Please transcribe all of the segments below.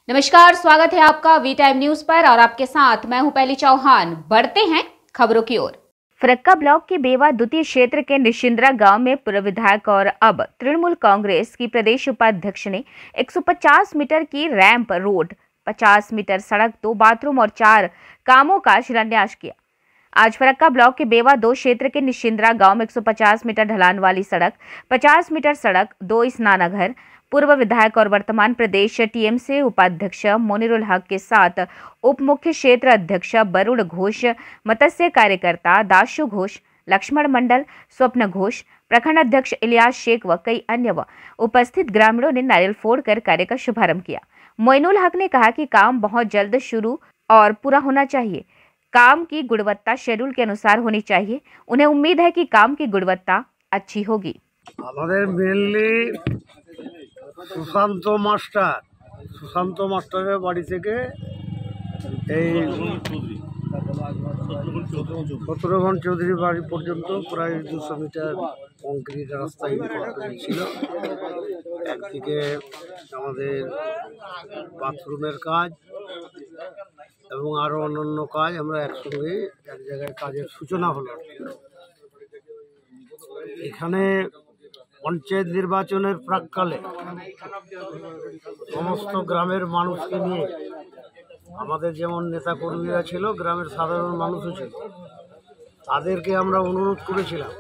नमस्कार, स्वागत है आपका वी टाइम न्यूज पर और आपके साथ मैं हूं पहली चौहान। बढ़ते हैं खबरों की ओर। फरक्का ब्लॉक के बेवा द्वितीय क्षेत्र के निशिंद्रा गांव में पूर्व विधायक और अब तृणमूल कांग्रेस की प्रदेश उपाध्यक्ष ने 150 मीटर की रैंप रोड, 50 मीटर सड़क, 2 बाथरूम और 4 कामों का शिलान्यास किया। आज फरक्का ब्लॉक के बेवा 2 क्षेत्र के निशिंद्रा गांव में 150 मीटर ढलान वाली सड़क, 50 मीटर सड़क, 2 स्नानाघर पूर्व विधायक और वर्तमान प्रदेश टीएमसी उपाध्यक्ष मोनिरुल हक के साथ उप मुख्य क्षेत्र अध्यक्ष वरुण घोष, मत्स्य कार्यकर्ता दाशु घोष, लक्ष्मण मंडल, स्वप्न घोष, प्रखंड अध्यक्ष इलियास शेख व कई अन्य उपस्थित ग्रामीणों ने नारियल फोड़कर कार्य का शुभारंभ किया। मोइनुल हक ने कहा कि काम बहुत जल्द शुरू और पूरा होना चाहिए। काम की गुणवत्ता शेड्यूल के अनुसार होनी चाहिए। उन्हें उम्मीद है कि काम की गुणवत्ता अच्छी होगी। সুশান্ত মাস্টারের বাড়ি থেকে এই শত্রুঘ্ন চৌধুরী বাড়ি পর্যন্ত প্রায় 200 মিটার কংক্রিট রাস্তা ছিল। একদিকে আমাদের বাথরুমের কাজ এবং আরও অন্যান্য কাজ আমরা একসঙ্গে এক জায়গায় কাজের সূচনা হলো। এখানে পঞ্চায়েত নির্বাচনের প্রাক্কালে সমস্ত গ্রামের মানুষকে নিয়ে আমাদের যেমন নেতাকর্মীরা ছিল, গ্রামের সাধারণ মানুষও ছিল, তাদেরকে আমরা অনুরোধ করেছিলাম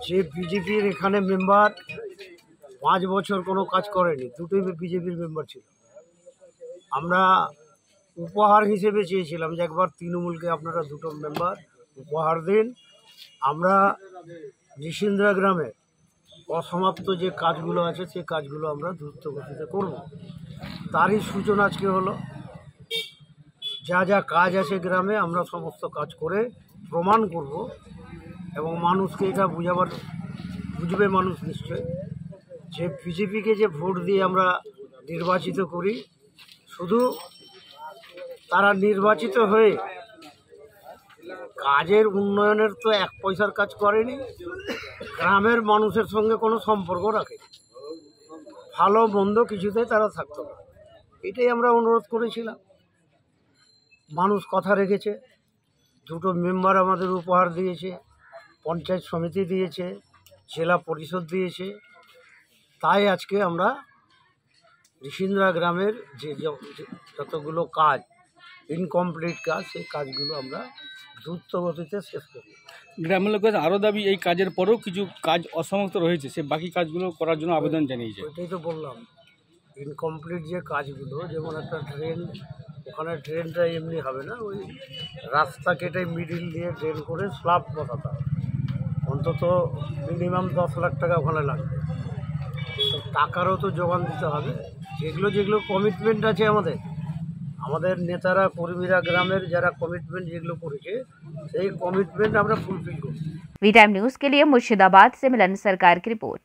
যে বিজেপির এখানে মেম্বার 5 বছর কোনো কাজ করেনি, দুটোই বিজেপির মেম্বার ছিল। আমরা উপহার হিসেবে চেয়েছিলাম যে একবার তৃণমূলকে আপনারা 2টো মেম্বার উপহার দিন। আমরা নিশিন্দ্রা গ্রামে অসমাপ্ত যে কাজগুলো আছে সেই কাজগুলো আমরা দ্রুত গতিতে করব। তারই সূচনা আজকে হলো। যা যা কাজ আছে গ্রামে আমরা সমস্ত কাজ করে প্রমাণ করব এবং মানুষকে এটা বুঝবে মানুষ নিশ্চয় যে বিজেপিকে যে ভোট দিয়ে আমরা নির্বাচিত করি, শুধু তারা নির্বাচিত হয়ে কাজের উন্নয়নের তো 1 পয়সার কাজ করেনি, গ্রামের মানুষের সঙ্গে কোনো সম্পর্ক রাখে, ভালো মন্দ কিছুতে তারা থাকতো না। এটাই আমরা অনুরোধ করেছিলাম। মানুষ কথা রেখেছে, 2টো মেম্বার আমাদের উপহার দিয়েছে, পঞ্চায়েত সমিতি দিয়েছে, জেলা পরিষদ দিয়েছে। তাই আজকে আমরা নিশিন্দ্রা গ্রামের যে যতগুলো কাজ ইনকমপ্লিট কাজ, সেই কাজগুলো আমরা দ্রুত গতিতে শেষ করি। গ্রামের লোকের আরও দাবি, এই কাজের পরেও কিছু কাজ অসমাপ্ত রয়েছে, সে বাকি কাজগুলো করার জন্য আবেদন জানিয়েছে। ওইটাই তো বললাম, ইনকমপ্লিট যে কাজগুলো, যেমন একটা ড্রেন, ওখানে ড্রেনটা এমনি হবে না, ওই রাস্তা কেটে মিডিল দিয়ে ড্রেন করে স্ল্যাব বসাতে হবে। অন্তত মিনিমাম 10 লাখ টাকা ওখানে লাগবে। তো টাকারও তো যোগান দিতে হবে। যেগুলো কমিটমেন্ট আছে আমাদের নেতারা, কর্মীরা, গ্রামের যারা কমিটমেন্ট যেগুলো করেছে, সেই কমিটমেন্ট আমরা ফুলফিল করব। वी टाइम न्यूज के लिए मुर्शिदाबाद से मिलन सरकार की रिपोर्ट।